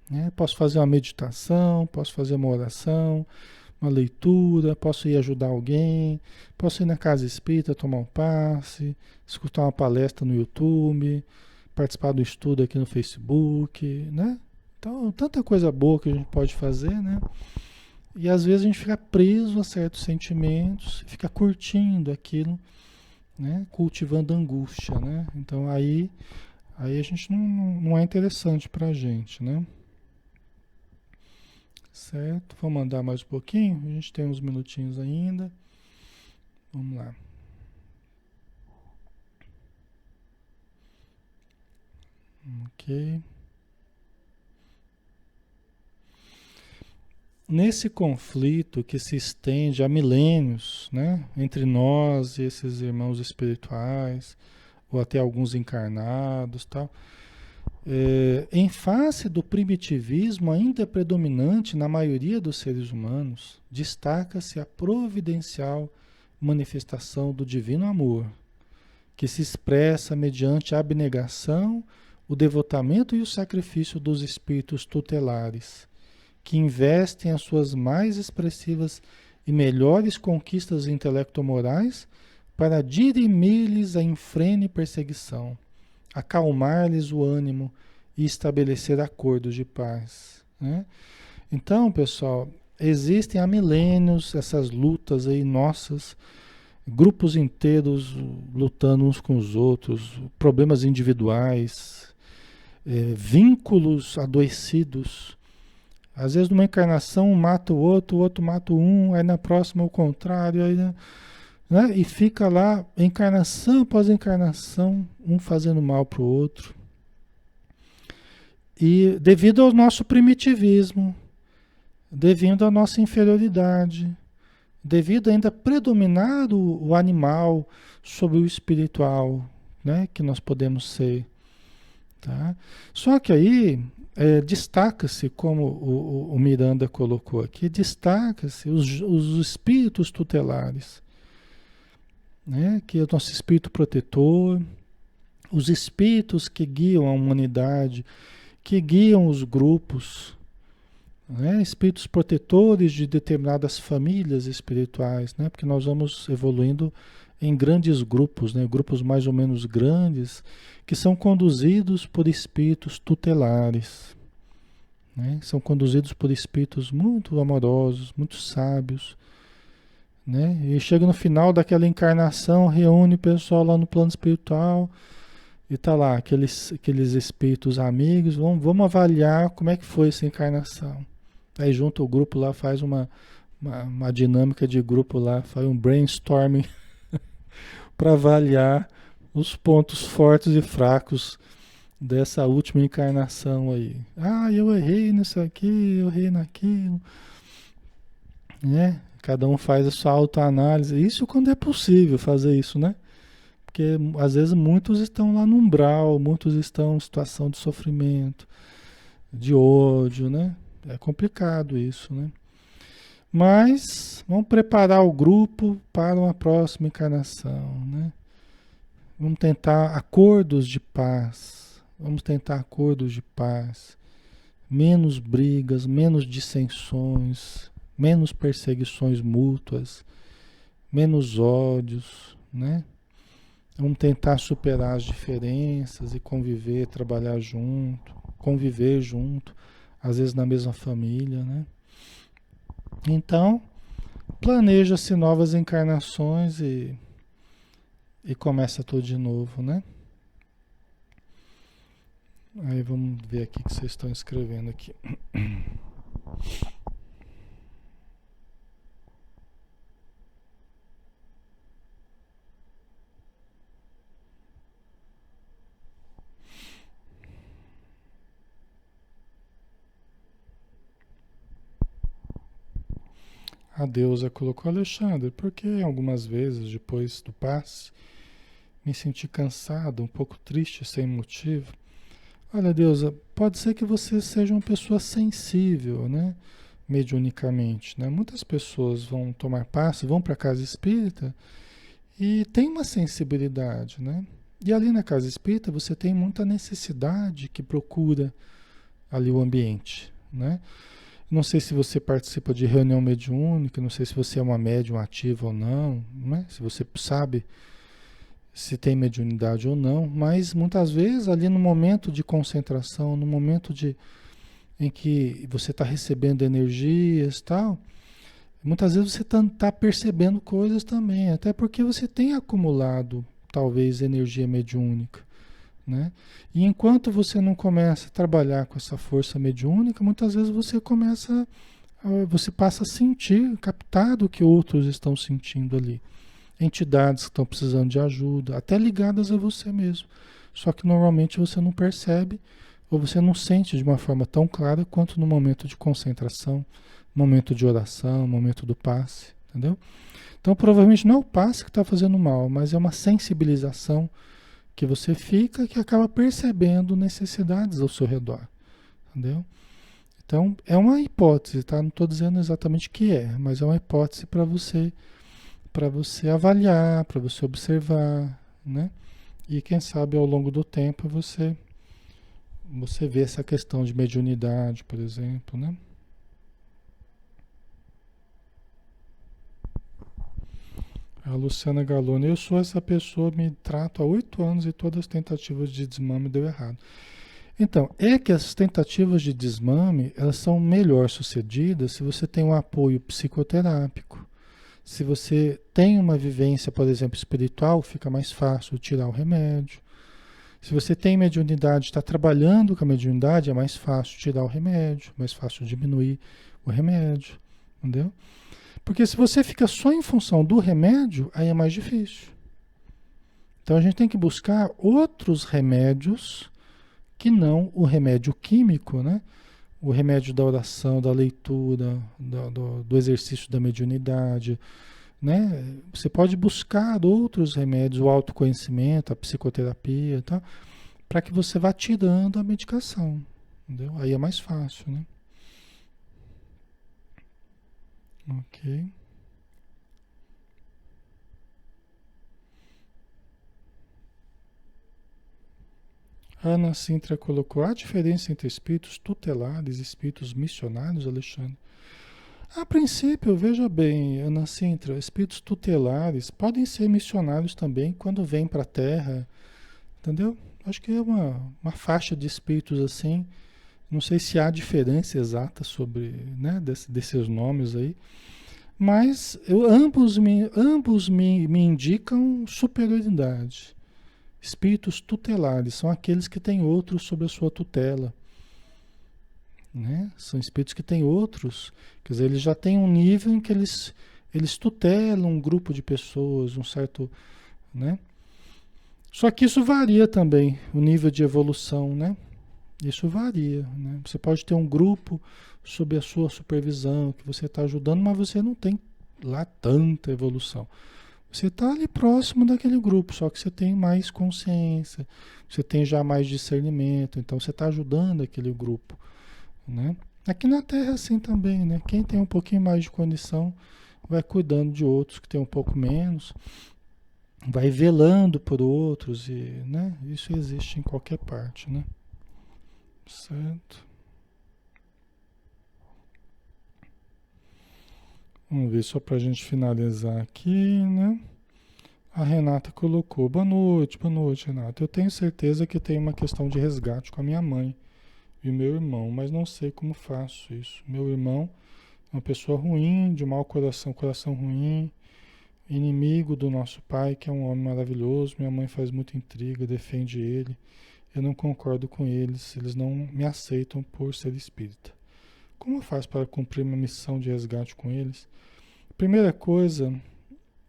né? Posso fazer uma meditação, posso fazer uma oração, uma leitura, posso ir ajudar alguém, posso ir na casa espírita tomar um passe, escutar uma palestra no YouTube, participar do estudo aqui no Facebook, né? Então, tanta coisa boa que a gente pode fazer, né? E às vezes a gente fica preso a certos sentimentos, fica curtindo aquilo, né? Cultivando angústia, né? Então aí a gente não é interessante pra gente, né? Certo? Vamos andar mais um pouquinho? A gente tem uns minutinhos ainda. Vamos lá. Ok. Nesse conflito que se estende há milênios, né, entre nós e esses irmãos espirituais, ou até alguns encarnados, tal, em face do primitivismo ainda predominante na maioria dos seres humanos, destaca-se a providencial manifestação do divino amor, que se expressa mediante a abnegação, o devotamento e o sacrifício dos espíritos tutelares que investem as suas mais expressivas e melhores conquistas intelecto-morais para dirimir-lhes a infrene perseguição, acalmar-lhes o ânimo e estabelecer acordos de paz, né? Então, pessoal, existem há milênios essas lutas aí nossas, grupos inteiros lutando uns com os outros, problemas individuais, vínculos adoecidos. Às vezes numa encarnação um mata o outro mata um, aí na próxima o contrário, aí, né? E fica lá encarnação após encarnação, um fazendo mal para o outro. E devido ao nosso primitivismo, devido à nossa inferioridade, devido ainda a predominar o animal sobre o espiritual, né? Que nós podemos ser. Tá? Só que aí destaca-se, como o Miranda colocou aqui, destaca-se os espíritos tutelares, né? Que é o nosso espírito protetor, os espíritos que guiam a humanidade, que guiam os grupos, né? Espíritos protetores de determinadas famílias espirituais, né? Porque nós vamos evoluindo em grandes grupos, né? Grupos mais ou menos grandes, que são conduzidos por espíritos tutelares, né? São conduzidos por espíritos muito amorosos, muito sábios, né? E chega no final daquela encarnação, reúne o pessoal lá no plano espiritual e tá lá, aqueles espíritos amigos, vamos avaliar como é que foi essa encarnação. Aí junto o grupo lá, faz uma dinâmica de grupo lá, faz um brainstorming para avaliar os pontos fortes e fracos dessa última encarnação aí. Ah, eu errei nisso aqui, eu errei naquilo, né? Cada um faz a sua autoanálise. Isso quando é possível fazer isso, né? Porque às vezes muitos estão lá no umbral, muitos estão em situação de sofrimento, de ódio, né? É complicado isso, né? Mas vamos preparar o grupo para uma próxima encarnação, né? Vamos tentar acordos de paz. Vamos tentar acordos de paz. Menos brigas, menos dissensões, menos perseguições mútuas, menos ódios, né? Vamos tentar superar as diferenças e conviver, trabalhar junto, conviver junto, às vezes na mesma família, né? Então, planeja-se novas encarnações e começa tudo de novo, né? Aí vamos ver aqui o que vocês estão escrevendo aqui. A deusa colocou: Alexandre, porque algumas vezes depois do passe me senti cansado, um pouco triste, sem motivo. Olha, deusa, pode ser que você seja uma pessoa sensível, né? Mediunicamente, né? Muitas pessoas vão tomar passe, vão para a casa espírita e tem uma sensibilidade, né? E ali na casa espírita você tem muita necessidade que procura ali o ambiente, né? Não sei se você participa de reunião mediúnica, não sei se você é uma médium ativa ou não, né? Se você sabe se tem mediunidade ou não, mas muitas vezes ali no momento de concentração, no momento em que você está recebendo energias e tal, muitas vezes você está percebendo coisas também, até porque você tem acumulado talvez energia mediúnica, né? E enquanto você não começa a trabalhar com essa força mediúnica, muitas vezes você passa a sentir, captar o que outros estão sentindo ali. Entidades que estão precisando de ajuda, até ligadas a você mesmo. Só que normalmente você não percebe ou você não sente de uma forma tão clara quanto no momento de concentração, momento de oração, momento do passe, entendeu? Então provavelmente não é o passe que está fazendo mal, mas é uma sensibilização que você fica que acaba percebendo necessidades ao seu redor, entendeu? Então é uma hipótese, tá? Não estou dizendo exatamente o que é, mas é uma hipótese para você avaliar, para você observar, né? E quem sabe ao longo do tempo você vê essa questão de mediunidade, por exemplo, né? A Luciana Galone: eu sou essa pessoa, me trato há 8 anos e todas as tentativas de desmame deu errado. Então, é que as tentativas de desmame, elas são melhor sucedidas se você tem um apoio psicoterápico. Se você tem uma vivência, por exemplo, espiritual, fica mais fácil tirar o remédio. Se você tem mediunidade, está trabalhando com a mediunidade, é mais fácil tirar o remédio, mais fácil diminuir o remédio, entendeu? Porque se você fica só em função do remédio, aí é mais difícil. Então a gente tem que buscar outros remédios que não o remédio químico, né? O remédio da oração, da leitura, do exercício da mediunidade, né? Você pode buscar outros remédios, o autoconhecimento, a psicoterapia, tá? Para que você vá tirando a medicação, entendeu? Aí é mais fácil, né? Ok. A Ana Sintra colocou: a diferença entre espíritos tutelares e espíritos missionários, Alexandre? A princípio, veja bem, Ana Sintra, espíritos tutelares podem ser missionários também quando vêm para a Terra, entendeu? Acho que é uma faixa de espíritos assim. Não sei se há diferença exata sobre, né, desses nomes aí, mas ambos me indicam superioridade. Espíritos tutelares são aqueles que têm outros sob a sua tutela, né? São espíritos que têm outros, quer dizer, eles já têm um nível em que eles tutelam um grupo de pessoas, um certo, né? Só que isso varia também, o nível de evolução, né? Isso varia, né? Você pode ter um grupo sob a sua supervisão, que você está ajudando, mas você não tem lá tanta evolução. Você está ali próximo daquele grupo, só que você tem mais consciência, você tem já mais discernimento, então você está ajudando aquele grupo, né? Aqui na Terra é assim também, né? Quem tem um pouquinho mais de condição vai cuidando de outros que tem um pouco menos, vai velando por outros e, né? Isso existe em qualquer parte, né? Certo. Vamos ver só para a gente finalizar aqui, né? A Renata colocou: boa noite, Renata. Eu tenho certeza que tem uma questão de resgate com a minha mãe e meu irmão, mas não sei como faço isso. Meu irmão é uma pessoa ruim, de mau coração, coração ruim, inimigo do nosso pai, que é um homem maravilhoso. Minha mãe faz muita intriga, defende ele. Eu não concordo com eles, eles não me aceitam por ser espírita. Como eu faço para cumprir uma missão de resgate com eles? Primeira coisa,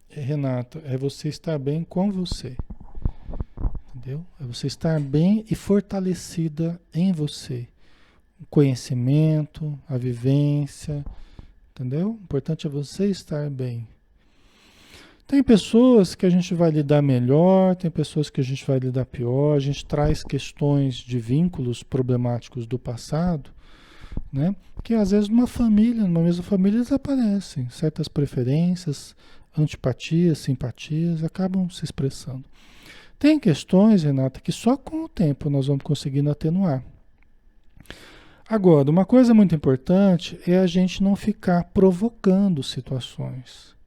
Renata, é você estar bem com você. Entendeu? É você estar bem e fortalecida em você. O conhecimento, a vivência, entendeu? O importante é você estar bem. Tem pessoas que a gente vai lidar melhor, tem pessoas que a gente vai lidar pior, a gente traz questões de vínculos problemáticos do passado, né? Que às vezes numa família, numa mesma família, eles aparecem, certas preferências, antipatias, simpatias, acabam se expressando. Tem questões, Renata, que só com o tempo nós vamos conseguindo atenuar. Agora, uma coisa muito importante é a gente não ficar provocando situações.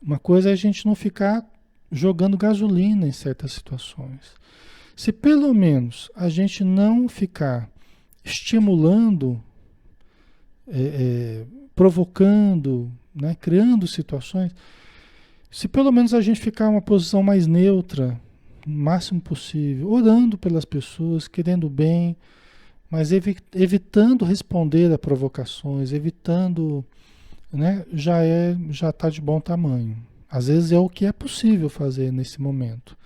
Uma coisa é a gente não ficar jogando gasolina em certas situações. Se pelo menos a gente não ficar estimulando, provocando, né, criando situações, se pelo menos a gente ficar uma posição mais neutra, o máximo possível, orando pelas pessoas, querendo bem, mas evitando responder a provocações, evitando, né, já está de bom tamanho. Às vezes é o que é possível fazer nesse momento.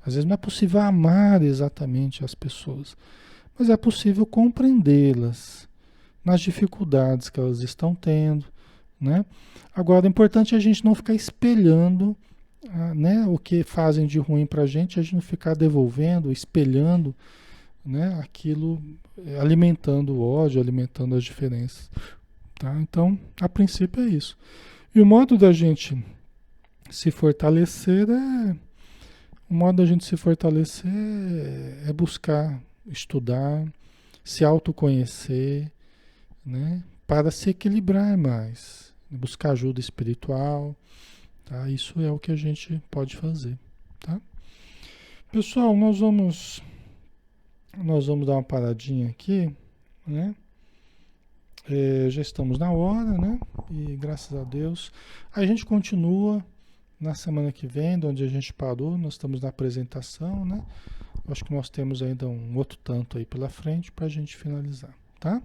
Às vezes não é possível amar exatamente as pessoas, mas é possível compreendê-las nas dificuldades que elas estão tendo, né? Agora, o importante é a gente não ficar espelhando, né, o que fazem de ruim para a gente não ficar devolvendo, espelhando, né, aquilo, alimentando o ódio, alimentando as diferenças. Tá? Então, a princípio é isso. E o modo da gente se fortalecer é buscar, estudar, se autoconhecer, né? Para se equilibrar mais, buscar ajuda espiritual, tá? Isso é o que a gente pode fazer, tá? Pessoal, nós vamos dar uma paradinha aqui, né? Já estamos na hora, né? E graças a Deus. A gente continua na semana que vem, de onde a gente parou. Nós estamos na apresentação, né? Acho que nós temos ainda um outro tanto aí pela frente para a gente finalizar, tá?